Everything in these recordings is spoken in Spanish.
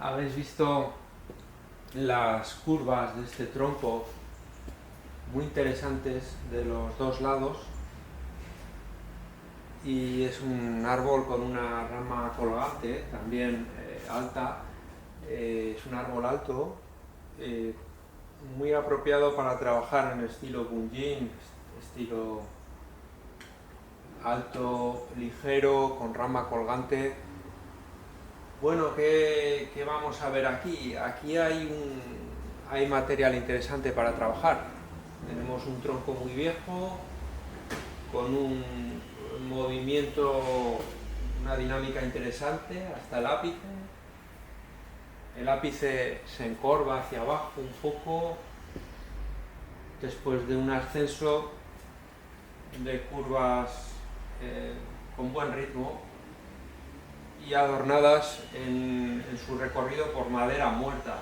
Habéis visto las curvas de este tronco muy interesantes de los dos lados, y es un árbol con una rama colgante también alta. Es un árbol alto, eh, muy apropiado para trabajar en estilo Bunjin, estilo alto, ligero, con rama colgante. Bueno, ¿qué vamos a ver aquí? Aquí hay material interesante para trabajar. Tenemos un tronco muy viejo, con un movimiento, una dinámica interesante hasta el ápice. El ápice se encorva hacia abajo un poco, después de un ascenso de curvas con buen ritmo y adornadas en su recorrido por madera muerta,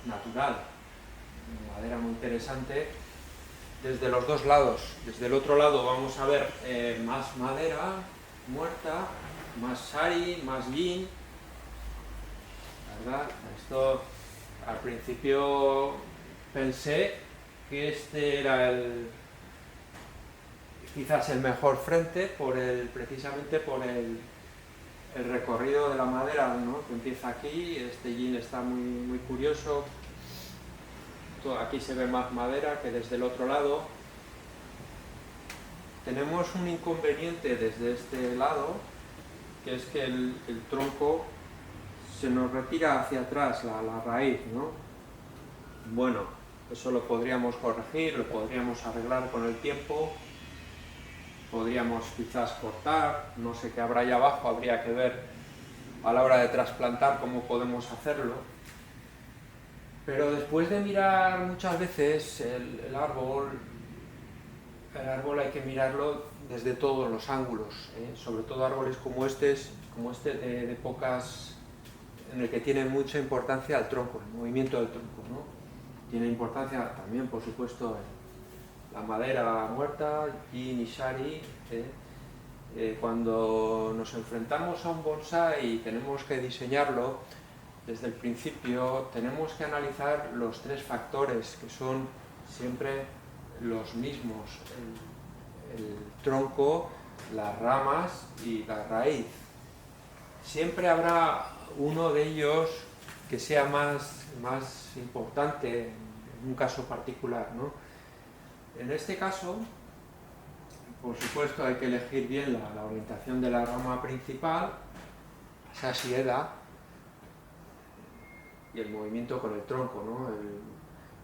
natural, madera muy interesante desde los dos lados. Desde el otro lado vamos a ver más madera muerta, más shari, más yin, ¿verdad? Esto al principio pensé que este era quizás el mejor frente precisamente por el recorrido de la madera, ¿no? Que empieza aquí. Este yin está muy curioso. Aquí se ve más madera que desde el otro lado. Tenemos un inconveniente desde este lado, que es que el tronco se nos retira hacia atrás, la raíz, ¿no? Bueno, eso lo podríamos corregir, lo podríamos arreglar con el tiempo, podríamos quizás cortar, no sé qué habrá allá abajo, habría que ver a la hora de trasplantar cómo podemos hacerlo. Pero después de mirar muchas veces el árbol hay que mirarlo desde todos los ángulos, sobre todo árboles como este de épocas en el que tiene mucha importancia el tronco, el movimiento del tronco, ¿no? Tiene importancia también, por supuesto, la madera muerta, yin y shari. Cuando nos enfrentamos a un bonsái y tenemos que diseñarlo desde el principio, tenemos que analizar los tres factores que son siempre los mismos: el tronco, las ramas y la raíz. Siempre habrá uno de ellos que sea más importante en un caso particular, ¿no? En este caso, por supuesto, hay que elegir bien la orientación de la rama principal, esa sieda, y el movimiento con el tronco, ¿no?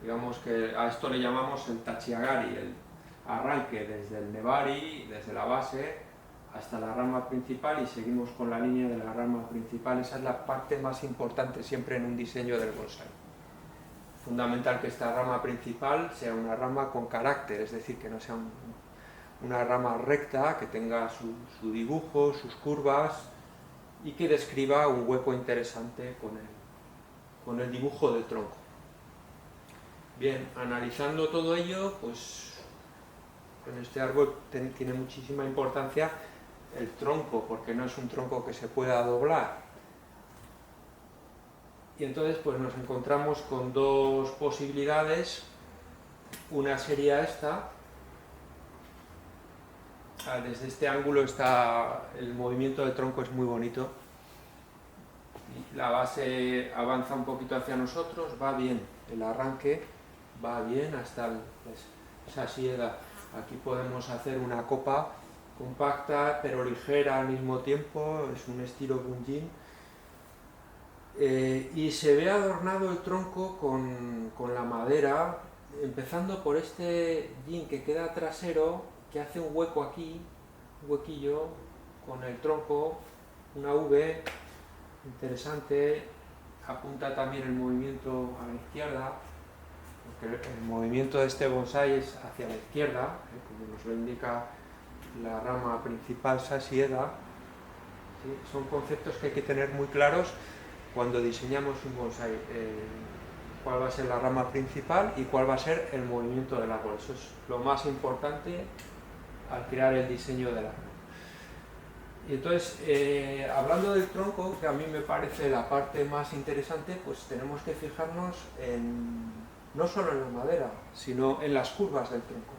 Digamos que a esto le llamamos el tachiagari, el arranque desde el nebari, desde la base hasta la rama principal, y seguimos con la línea de la rama principal. Esa es la parte más importante siempre en un diseño del bonsái. Fundamental que esta rama principal sea una rama con carácter, es decir, que no sea una rama recta, que tenga su dibujo, sus curvas, y que describa un hueco interesante con el dibujo del tronco. Bien, analizando todo ello, pues en este árbol tiene muchísima importancia el tronco, porque no es un tronco que se pueda doblar. Y entonces pues nos encontramos con dos posibilidades. Una sería esta. Desde este ángulo el movimiento del tronco es muy bonito. La base avanza un poquito hacia nosotros, va bien, el arranque va bien hasta esa siega. Aquí podemos hacer una copa compacta pero ligera al mismo tiempo, es un estilo Bunjin. Y se ve adornado el tronco con la madera, empezando por este yin que queda trasero, que hace un hueco aquí, un huequillo con el tronco, una V interesante. Apunta también el movimiento a la izquierda, porque el movimiento de este bonsái es hacia la izquierda, como nos lo indica la rama principal Sasieda. ¿Sí? Son conceptos que hay que tener muy claros cuando diseñamos un bonsái. Cuál va a ser la rama principal y cuál va a ser el movimiento del árbol. Eso es lo más importante al crear el diseño del árbol. Y entonces, hablando del tronco, que a mí me parece la parte más interesante, pues tenemos que fijarnos no solo en la madera, sino en las curvas del tronco,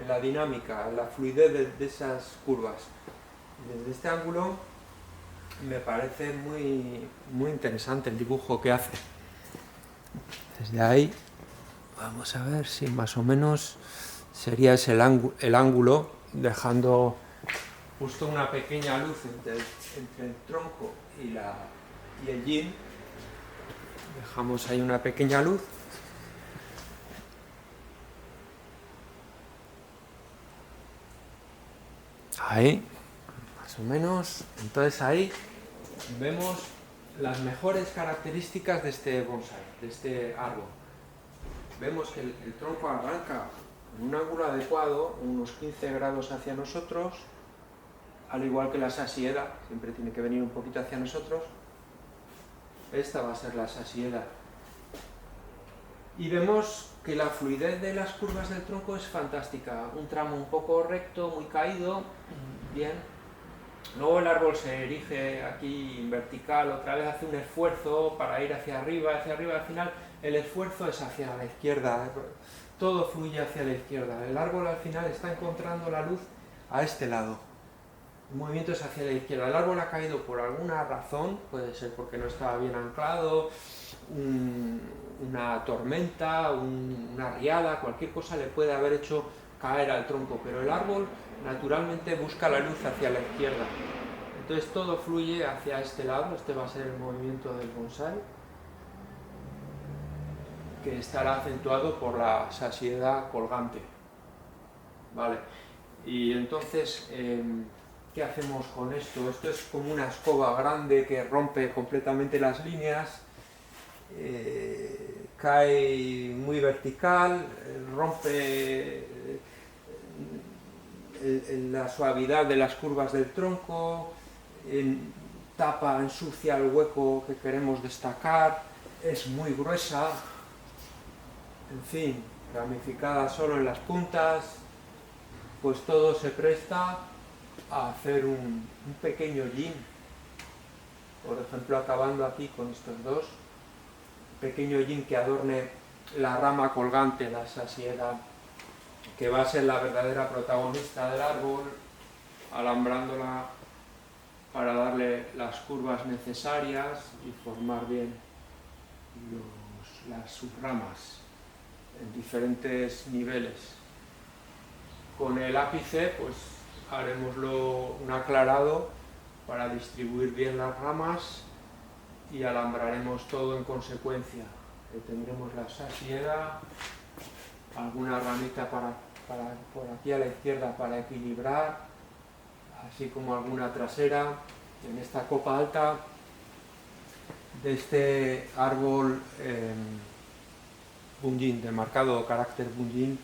en la dinámica, en la fluidez de esas curvas. Desde este ángulo me parece muy interesante el dibujo que hace. Desde ahí, vamos a ver si más o menos sería ese el ángulo, dejando justo una pequeña luz entre el tronco y el yin. Dejamos ahí una pequeña luz. Ahí, más o menos. Entonces ahí vemos las mejores características de este bonsai, de este árbol. Vemos que el tronco arranca en un ángulo adecuado, unos 15 grados hacia nosotros, al igual que la sasieda, siempre tiene que venir un poquito hacia nosotros. Esta va a ser la sasieda. Y vemos que la fluidez de las curvas del tronco es fantástica. Un tramo un poco recto, muy caído, bien. Luego el árbol se erige aquí en vertical, otra vez hace un esfuerzo para ir hacia arriba, al final el esfuerzo es hacia la izquierda, todo fluye hacia la izquierda. El árbol al final está encontrando la luz a este lado. El movimiento es hacia la izquierda. El árbol ha caído por alguna razón, puede ser porque no estaba bien anclado, una tormenta, una riada, cualquier cosa le puede haber hecho caer al tronco, pero el árbol naturalmente busca la luz hacia la izquierda. Entonces todo fluye hacia este lado. Este va a ser el movimiento del bonsai, que estará acentuado por la sasieda colgante. Vale. Y entonces, ¿qué hacemos con esto? Esto es como una escoba grande que rompe completamente las líneas, cae muy vertical, rompe la suavidad de las curvas del tronco, tapa, ensucia el hueco que queremos destacar, es muy gruesa, en fin, ramificada solo en las puntas, pues todo se presta a hacer un pequeño yin. Por ejemplo, acabando aquí con estos dos, pequeño yin que adorne la rama colgante, la sasieda, que va a ser la verdadera protagonista del árbol, alambrándola para darle las curvas necesarias y formar bien las subramas en diferentes niveles. Con el ápice pues haremoslo un aclarado para distribuir bien las ramas y alambraremos todo en consecuencia. Tendremos la sasieda, alguna ramita por aquí a la izquierda para equilibrar, así como alguna trasera. En esta copa alta de este árbol bunjin, de marcado carácter bunjin,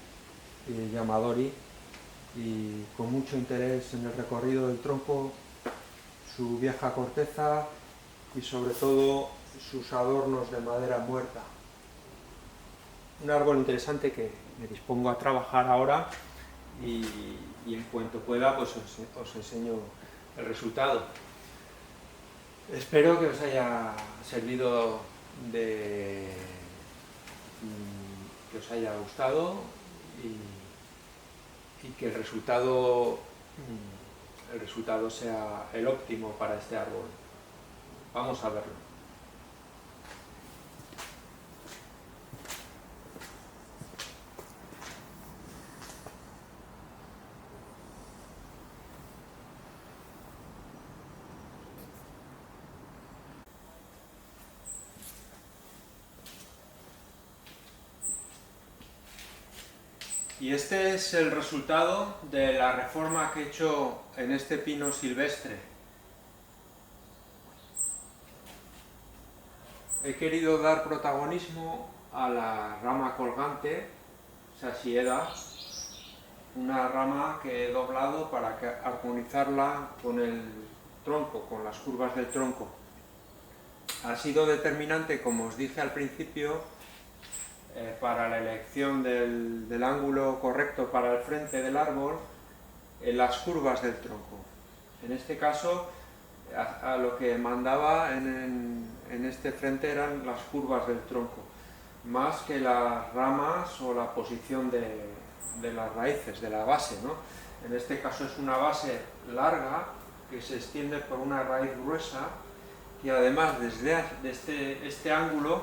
Yamadori, y con mucho interés en el recorrido del tronco, su vieja corteza y sobre todo sus adornos de madera muerta. Un árbol interesante que me dispongo a trabajar ahora y en cuanto pueda pues os enseño el resultado. Espero que os haya servido, que os haya gustado y que el resultado sea el óptimo para este árbol. Vamos a verlo. Y este es el resultado de la reforma que he hecho en este pino silvestre. He querido dar protagonismo a la rama colgante, sasieda, una rama que he doblado para armonizarla con el tronco, con las curvas del tronco. Ha sido determinante, como os dije al principio, para la elección del ángulo correcto para el frente del árbol, en las curvas del tronco. En este caso, a lo que mandaba en este frente eran las curvas del tronco, más que las ramas o la posición de las raíces, de la base, ¿no? En este caso es una base larga que se extiende por una raíz gruesa que además desde este ángulo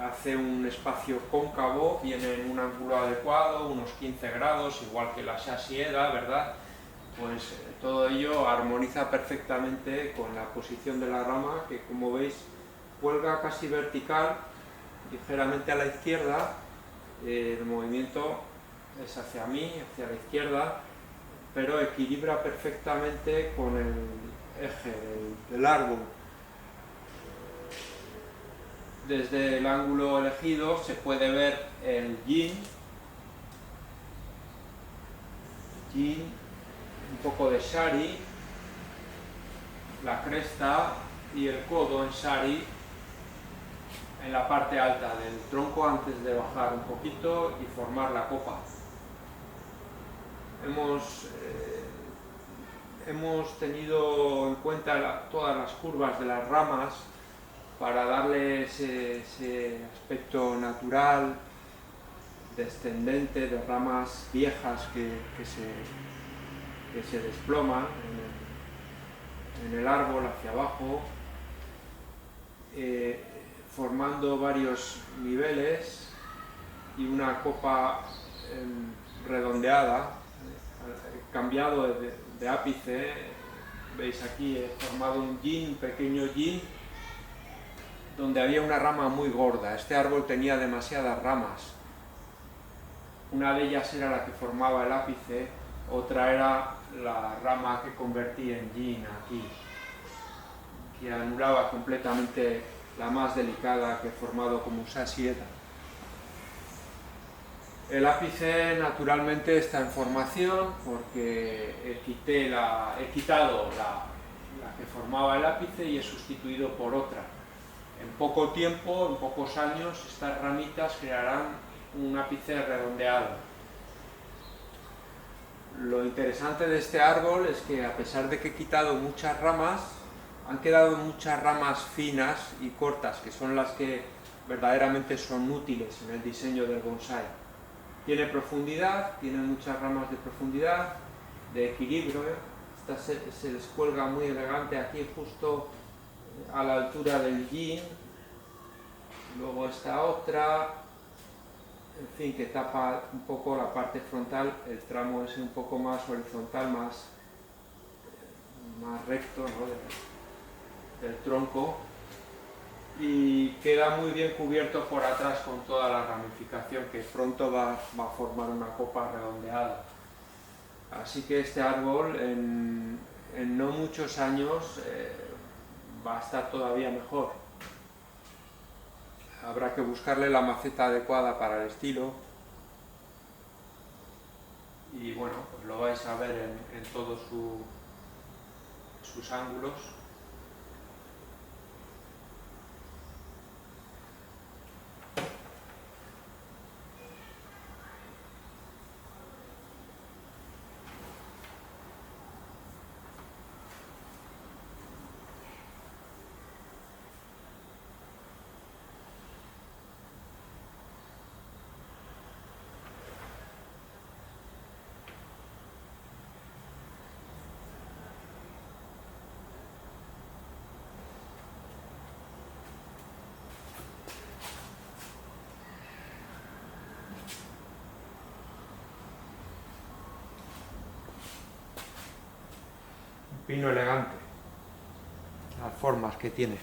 hace un espacio cóncavo, viene en un ángulo adecuado, unos 15 grados, igual que la chasiera, ¿verdad? Pues todo ello armoniza perfectamente con la posición de la rama, que como veis cuelga casi vertical, ligeramente a la izquierda. El movimiento es hacia mí, hacia la izquierda, pero equilibra perfectamente con el eje del árbol. Desde el ángulo elegido se puede ver el yin, un poco de shari, la cresta y el codo en shari en la parte alta del tronco antes de bajar un poquito y formar la copa. Hemos tenido en cuenta todas las curvas de las ramas para darle ese aspecto natural, descendente, de ramas viejas que se desploman en el árbol hacia abajo, formando varios niveles y una copa redondeada, cambiado de ápice. Veis aquí he formado un pequeño yin, donde había una rama muy gorda. Este árbol tenía demasiadas ramas. Una de ellas era la que formaba el ápice, otra era la rama que convertí en yin aquí, que anulaba completamente la más delicada que he formado como sasieta. El ápice naturalmente está en formación porque he quitado la que formaba el ápice y he sustituido por otra. En poco tiempo, en pocos años, estas ramitas crearán un ápice redondeado. Lo interesante de este árbol es que, a pesar de que he quitado muchas ramas, han quedado muchas ramas finas y cortas, que son las que verdaderamente son útiles en el diseño del bonsái. Tiene profundidad, tiene muchas ramas de profundidad, de equilibrio. Esta se descuelga muy elegante aquí, justo a la altura del yin. Luego esta otra, en fin, que tapa un poco la parte frontal. El tramo es un poco más horizontal, más recto, ¿no? del tronco, y queda muy bien cubierto por atrás con toda la ramificación, que pronto va a formar una copa redondeada. Así que este árbol en no muchos años va a estar todavía mejor. Habrá que buscarle la maceta adecuada para el estilo, y bueno, pues lo vais a ver en todos sus ángulos. Pino elegante, las formas que tiene.